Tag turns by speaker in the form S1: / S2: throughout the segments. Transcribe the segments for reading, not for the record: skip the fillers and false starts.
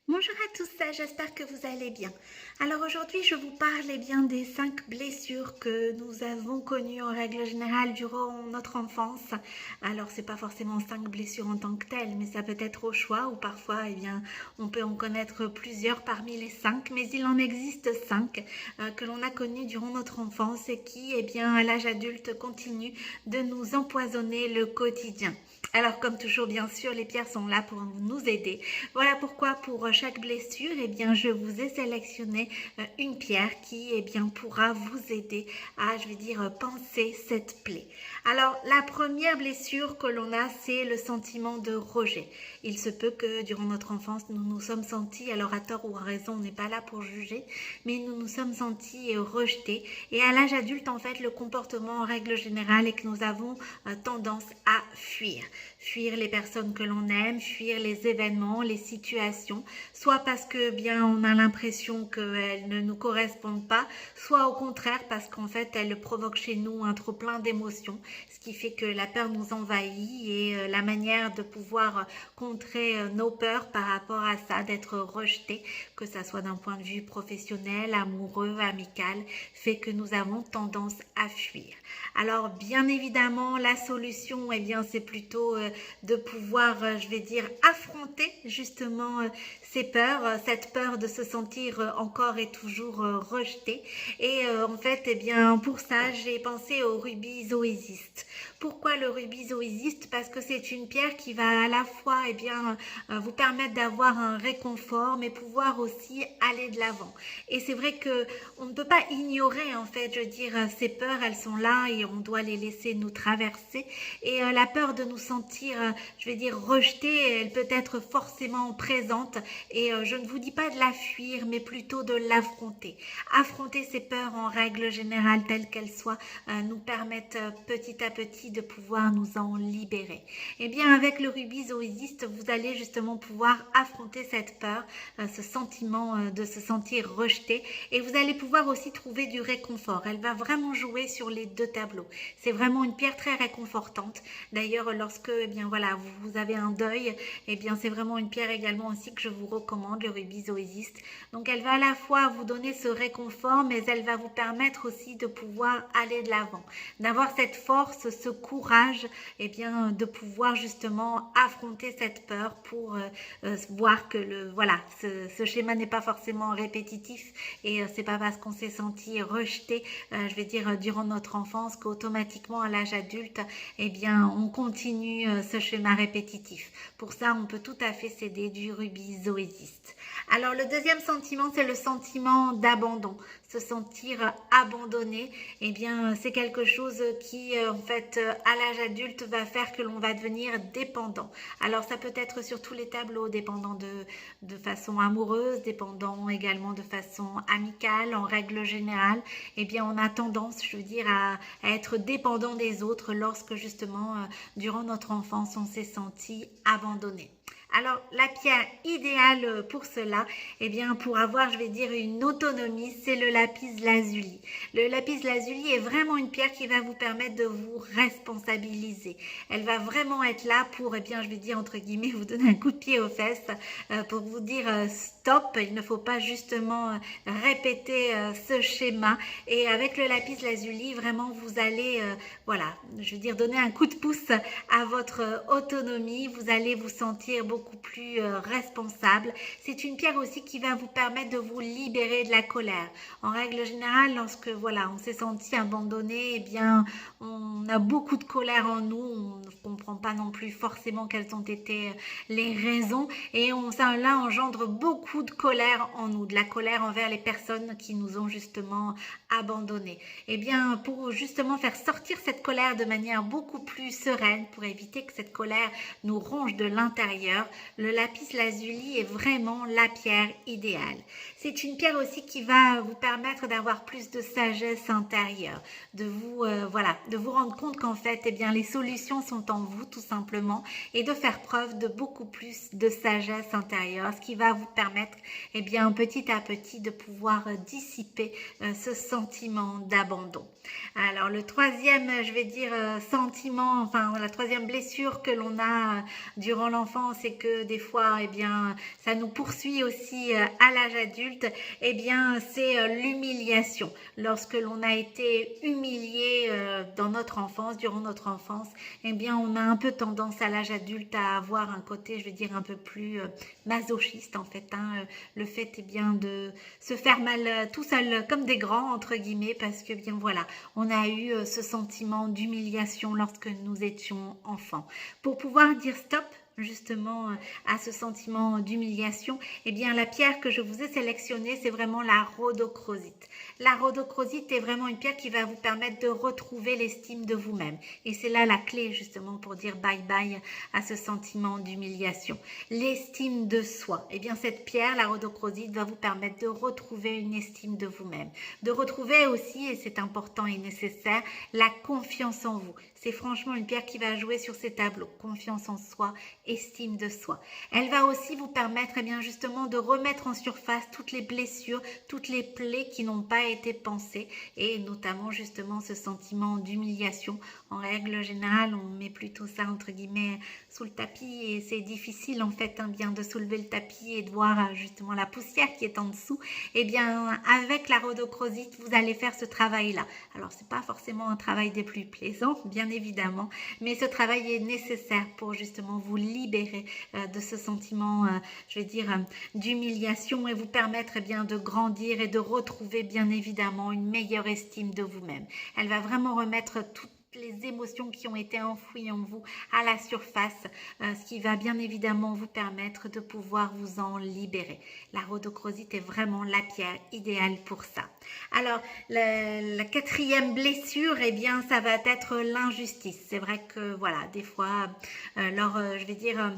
S1: Bonjour à tous, j'espère que vous allez bien. Alors aujourd'hui, je vous parle bien des 5 blessures que nous avons connues en règle générale durant notre enfance. Alors c'est pas forcément 5 blessures en tant que telles, mais ça peut être au choix ou parfois on peut en connaître plusieurs parmi les 5, mais il en existe 5 que l'on a connues durant notre enfance et qui à l'âge adulte continuent de nous empoisonner le quotidien. Alors comme toujours, bien sûr, les pierres sont là pour nous aider. Voilà pourquoi pour chaque blessure, je vous ai sélectionné une pierre qui pourra vous aider à, panser cette plaie. Alors la première blessure que l'on a, c'est le sentiment de rejet. Il se peut que durant notre enfance, nous nous sommes sentis, alors à tort ou à raison, on n'est pas là pour juger, mais nous nous sommes sentis rejetés. Et à l'âge adulte, en fait, le comportement en règle générale est que nous avons tendance à fuir. Fuir les personnes que l'on aime, fuir les événements, les situations, soit parce que on a l'impression qu'elles ne nous correspondent pas, soit au contraire parce qu'en fait elles provoquent chez nous un trop plein d'émotions, ce qui fait que la peur nous envahit et la manière de pouvoir contrer nos peurs par rapport à ça, d'être rejeté, que ça soit d'un point de vue professionnel, amoureux, amical, fait que nous avons tendance à fuir. Alors bien évidemment, la solution, c'est plutôt de pouvoir, affronter justement ces peurs, cette peur de se sentir encore et toujours rejeté. Et en fait, pour ça, j'ai pensé au rubis zoésiste. Pourquoi le rubis zoésiste? Parce que c'est une pierre qui va à la fois vous permettre d'avoir un réconfort, mais pouvoir aussi aller de l'avant. Et c'est vrai que on ne peut pas ignorer en fait, ces peurs, elles sont là et on doit les laisser nous traverser. Et la peur de nous sentir, rejetés, elle peut être forcément présente. Et je ne vous dis pas de la fuir, mais plutôt de l'affronter. Affronter ces peurs en règle générale, telles qu'elles soient, nous permettent petit à petit de pouvoir nous en libérer. Et bien, avec le rubis zoésiste, vous allez justement pouvoir affronter cette peur, ce sentiment de se sentir rejeté, et vous allez pouvoir aussi trouver du réconfort. Elle va vraiment jouer sur les deux tableaux. C'est vraiment une pierre très réconfortante. D'ailleurs, lorsque vous avez un deuil, c'est vraiment une pierre également aussi que je vous recommande, le rubis zoésiste. Donc elle va à la fois vous donner ce réconfort, mais elle va vous permettre aussi de pouvoir aller de l'avant, d'avoir cette force, ce courage, de pouvoir justement affronter cette peur pour voir que ce schéma n'est pas forcément répétitif et c'est pas parce qu'on s'est senti rejeté, durant notre enfance qu'automatiquement à l'âge adulte, on continue ce schéma répétitif. Pour ça, on peut tout à fait s'aider du rubis zoésiste. Alors le deuxième sentiment, c'est le sentiment d'abandon. Se sentir abandonné, c'est quelque chose qui, à l'âge adulte, va faire que l'on va devenir dépendant. Alors ça peut être sur tous les tableaux, dépendant de façon amoureuse, dépendant également de façon amicale, en règle générale. On a tendance, à être dépendant des autres lorsque justement, durant notre enfance, on s'est senti abandonné. Alors, la pierre idéale pour cela, pour avoir, une autonomie, c'est le lapis lazuli. Le lapis lazuli est vraiment une pierre qui va vous permettre de vous responsabiliser. Elle va vraiment être là pour, entre guillemets, vous donner un coup de pied aux fesses, pour vous dire stop, il ne faut pas justement répéter ce schéma. Et avec le lapis lazuli, vraiment, vous allez, donner un coup de pouce à votre autonomie. Vous allez vous sentir beaucoup plus responsable. C'est une pierre aussi qui va vous permettre de vous libérer de la colère. En règle générale, lorsque on s'est senti abandonné, on a beaucoup de colère en nous. On ne comprend pas non plus forcément quelles ont été les raisons et cela engendre beaucoup de colère en nous, de la colère envers les personnes qui nous ont justement abandonnés. Pour justement faire sortir cette colère de manière beaucoup plus sereine, pour éviter que cette colère nous ronge de l'intérieur, le lapis lazuli est vraiment la pierre idéale. C'est une pierre aussi qui va vous permettre d'avoir plus de sagesse intérieure, de vous rendre compte qu'en fait, les solutions sont en vous tout simplement et de faire preuve de beaucoup plus de sagesse intérieure, ce qui va vous permettre, petit à petit de pouvoir dissiper ce sentiment d'abandon. Alors le troisième, sentiment, la troisième blessure que l'on a durant l'enfance et et que des fois, eh bien, ça nous poursuit aussi à l'âge adulte, eh bien, c'est l'humiliation. Lorsque l'on a été humilié dans notre enfance, durant notre enfance, eh bien, on a un peu tendance à l'âge adulte à avoir un côté, je veux dire, un peu plus masochiste en fait. Le fait, eh bien, de se faire mal tout seul, comme des grands entre guillemets, parce que bien voilà, on a eu ce sentiment d'humiliation lorsque nous étions enfants. Pour pouvoir dire stop justement à ce sentiment d'humiliation, eh bien la pierre que je vous ai sélectionnée, c'est vraiment la rhodochrosite. La rhodochrosite est vraiment une pierre qui va vous permettre de retrouver l'estime de vous-même. Et c'est là la clé justement pour dire bye bye à ce sentiment d'humiliation. L'estime de soi. Eh bien cette pierre, la rhodochrosite, va vous permettre de retrouver une estime de vous-même. De retrouver aussi, et c'est important et nécessaire, la confiance en vous. C'est franchement une pierre qui va jouer sur ces tableaux. Confiance en soi, estime de soi. Elle va aussi vous permettre eh bien, justement de remettre en surface toutes les blessures, toutes les plaies qui n'ont pas été pensées et notamment justement ce sentiment d'humiliation. En règle générale, on met plutôt ça entre guillemets sous le tapis et c'est difficile en fait bien de soulever le tapis et de voir justement la poussière qui est en dessous. Eh bien, avec la rhodochrosite, vous allez faire ce travail-là. Alors, c'est pas forcément un travail des plus plaisants, bien évidemment, mais ce travail est nécessaire pour justement vous libérer de ce sentiment, je vais dire, d'humiliation et vous permettre eh bien de grandir et de retrouver bien évidemment une meilleure estime de vous-même. Elle va vraiment remettre toutes les émotions qui ont été enfouies en vous à la surface, ce qui va bien évidemment vous permettre de pouvoir vous en libérer. La rhodochrosite est vraiment la pierre idéale pour ça. Alors, la quatrième blessure, eh bien, ça va être l'injustice. C'est vrai que, voilà, des fois, je vais dire,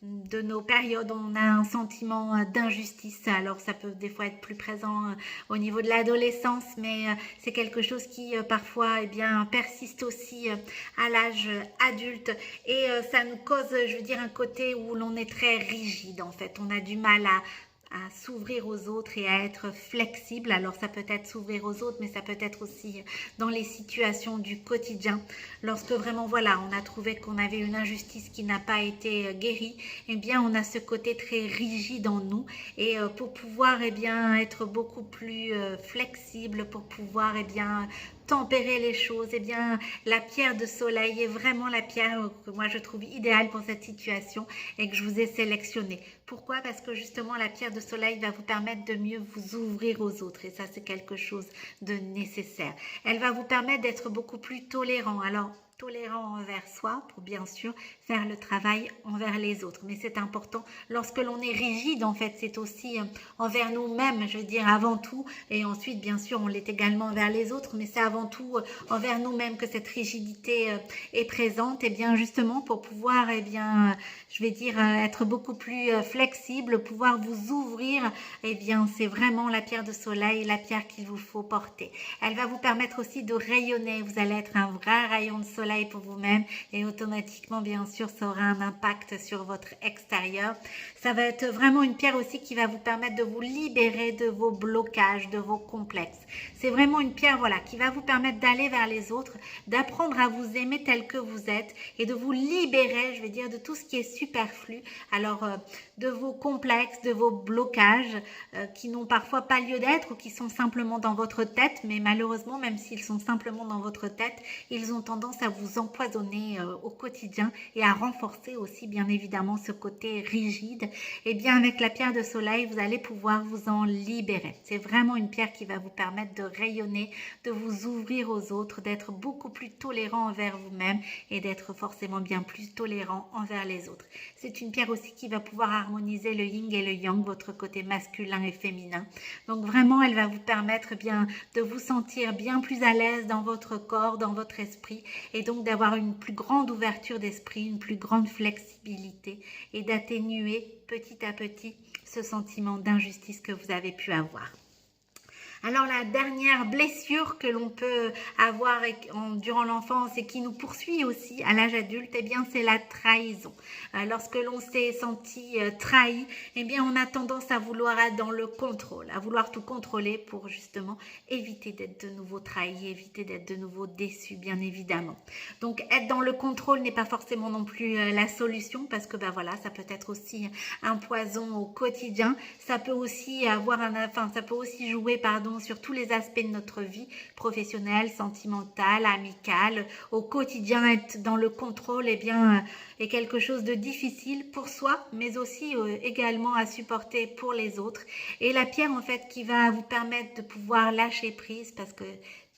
S1: de nos périodes, on a un sentiment d'injustice. Alors, ça peut des fois être plus présent au niveau de l'adolescence, mais c'est quelque chose qui, parfois, eh bien, persiste aussi à l'âge adulte. Et ça nous cause, je veux dire, un côté où l'on est très rigide, en fait. On a du mal à s'ouvrir aux autres et à être flexible. Alors ça peut être s'ouvrir aux autres, mais ça peut être aussi dans les situations du quotidien. Lorsque vraiment, voilà, on a trouvé qu'on avait une injustice qui n'a pas été guérie, eh bien, on a ce côté très rigide en nous. Et pour pouvoir, eh bien, être beaucoup plus flexible, pour pouvoir, eh bien, tempérer les choses, eh bien, la pierre de soleil est vraiment la pierre que moi je trouve idéale pour cette situation et que je vous ai sélectionnée. Pourquoi? Parce que justement la pierre de soleil va vous permettre de mieux vous ouvrir aux autres et ça c'est quelque chose de nécessaire. Elle va vous permettre d'être beaucoup plus tolérant. Alors, tolérant envers soi pour bien sûr faire le travail envers les autres. Mais c'est important, lorsque l'on est rigide en fait, c'est aussi envers nous-mêmes, je veux dire avant tout, et ensuite bien sûr on l'est également envers les autres, mais c'est avant tout envers nous-mêmes que cette rigidité est présente, et bien justement pour pouvoir, et bien, je vais dire, être beaucoup plus flexible, pouvoir vous ouvrir, et bien c'est vraiment la pierre de soleil, la pierre qu'il vous faut porter. Elle va vous permettre aussi de rayonner, vous allez être un vrai rayon de soleil pour vous-même et automatiquement bien sûr ça aura un impact sur votre extérieur. Ça va être vraiment une pierre aussi qui va vous permettre de vous libérer de vos blocages, de vos complexes. C'est vraiment une pierre voilà qui va vous permettre d'aller vers les autres, d'apprendre à vous aimer tel que vous êtes et de vous libérer, je vais dire, de tout ce qui est superflu. Alors de vos complexes, de vos blocages qui n'ont parfois pas lieu d'être ou qui sont simplement dans votre tête, mais malheureusement même s'ils sont simplement dans votre tête, ils ont tendance à vous empoisonner au quotidien et à renforcer aussi bien évidemment ce côté rigide. Et bien avec la pierre de soleil, vous allez pouvoir vous en libérer. C'est vraiment une pierre qui va vous permettre de rayonner, de vous ouvrir aux autres, d'être beaucoup plus tolérant envers vous-même et d'être forcément bien plus tolérant envers les autres. C'est une pierre aussi qui va pouvoir harmoniser le yin et le yang, votre côté masculin et féminin. Donc vraiment, elle va vous permettre bien de vous sentir bien plus à l'aise dans votre corps, dans votre esprit et donc d'avoir une plus grande ouverture d'esprit, une plus grande flexibilité et d'atténuer petit à petit ce sentiment d'injustice que vous avez pu avoir. Alors la dernière blessure que l'on peut avoir durant l'enfance et qui nous poursuit aussi à l'âge adulte, eh bien c'est la trahison. Lorsque l'on s'est senti trahi, eh bien on a tendance à vouloir être dans le contrôle, à vouloir tout contrôler pour justement éviter d'être de nouveau trahi, éviter d'être de nouveau déçu, bien évidemment. Donc être dans le contrôle n'est pas forcément non plus la solution parce que voilà, ça peut être aussi un poison au quotidien. Ça peut aussi ça peut aussi jouer sur tous les aspects de notre vie professionnelle, sentimentale, amicale. Au quotidien, être dans le contrôle est quelque chose de difficile pour soi, mais aussi également à supporter pour les autres. Et la pierre en fait qui va vous permettre de pouvoir lâcher prise parce que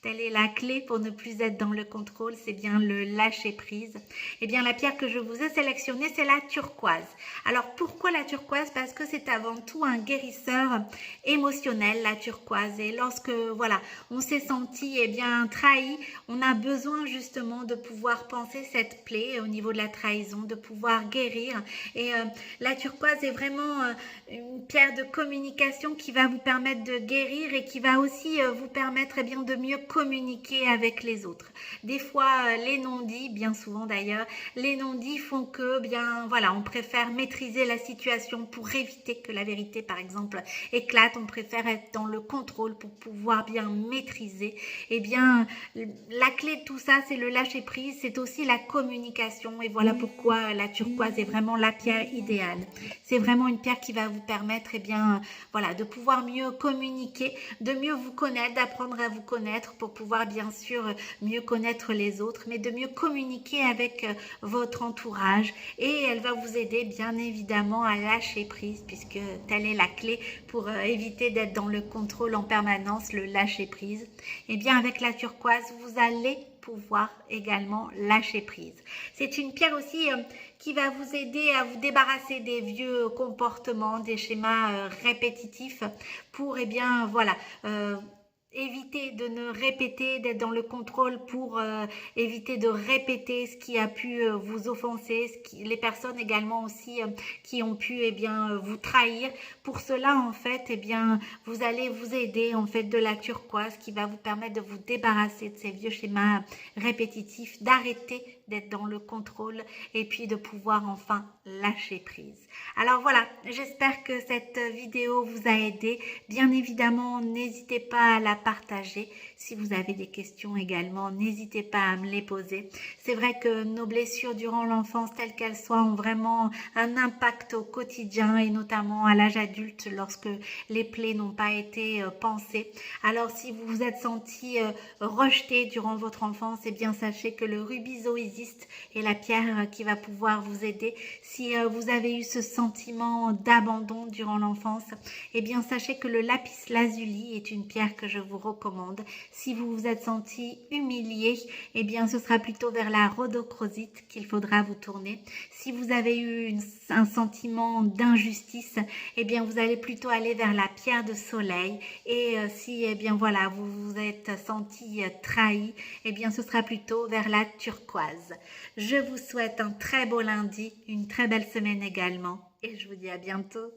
S1: telle est la clé pour ne plus être dans le contrôle, c'est bien le lâcher prise. Eh bien, la pierre que je vous ai sélectionnée, c'est la turquoise. Alors, pourquoi la turquoise? Parce que c'est avant tout un guérisseur émotionnel, la turquoise. Et lorsque, on s'est senti, trahi, on a besoin justement de pouvoir penser cette plaie au niveau de la trahison, de pouvoir guérir. Et la turquoise est vraiment une pierre de communication qui va vous permettre de guérir et qui va aussi vous permettre de mieux communiquer avec les autres. Des fois, les non-dits, bien souvent d'ailleurs, les non-dits font que, on préfère maîtriser la situation pour éviter que la vérité, par exemple, éclate. On préfère être dans le contrôle pour pouvoir bien maîtriser. La clé de tout ça, c'est le lâcher-prise, c'est aussi la communication. Et voilà pourquoi la turquoise est vraiment la pierre idéale. C'est vraiment une pierre qui va vous permettre, de pouvoir mieux communiquer, de mieux vous connaître, d'apprendre à vous connaître pour pouvoir bien sûr mieux connaître les autres, mais de mieux communiquer avec votre entourage. Et elle va vous aider bien évidemment à lâcher prise puisque telle est la clé pour éviter d'être dans le contrôle en permanence, le lâcher prise. Et bien avec la turquoise, vous allez pouvoir également lâcher prise. C'est une pierre aussi qui va vous aider à vous débarrasser des vieux comportements, des schémas répétitifs pour éviter de ne répéter, d'être dans le contrôle pour éviter de répéter ce qui a pu vous offenser, les personnes également aussi qui ont pu vous trahir. Pour cela en fait, vous allez vous aider en fait de la turquoise qui va vous permettre de vous débarrasser de ces vieux schémas répétitifs, d'arrêter d'être dans le contrôle et puis de pouvoir enfin lâcher prise. Alors voilà, j'espère que cette vidéo vous a aidé. Bien évidemment, n'hésitez pas à la partager. Si vous avez des questions également, n'hésitez pas à me les poser. C'est vrai que nos blessures durant l'enfance, telles qu'elles soient, ont vraiment un impact au quotidien et notamment à l'âge adulte lorsque les plaies n'ont pas été pensées. Alors si vous vous êtes senti rejeté durant votre enfance, sachez que le rubizo existe et la pierre qui va pouvoir vous aider. Si vous avez eu ce sentiment d'abandon durant l'enfance, sachez que le lapis lazuli est une pierre que je vous recommande. Si vous vous êtes senti humilié, ce sera plutôt vers la rhodochrosite qu'il faudra vous tourner. Si vous avez eu un sentiment d'injustice, vous allez plutôt aller vers la pierre de soleil. Et si vous vous êtes senti trahi, ce sera plutôt vers la turquoise. Je vous souhaite un très beau lundi, une très belle semaine également et je vous dis à bientôt.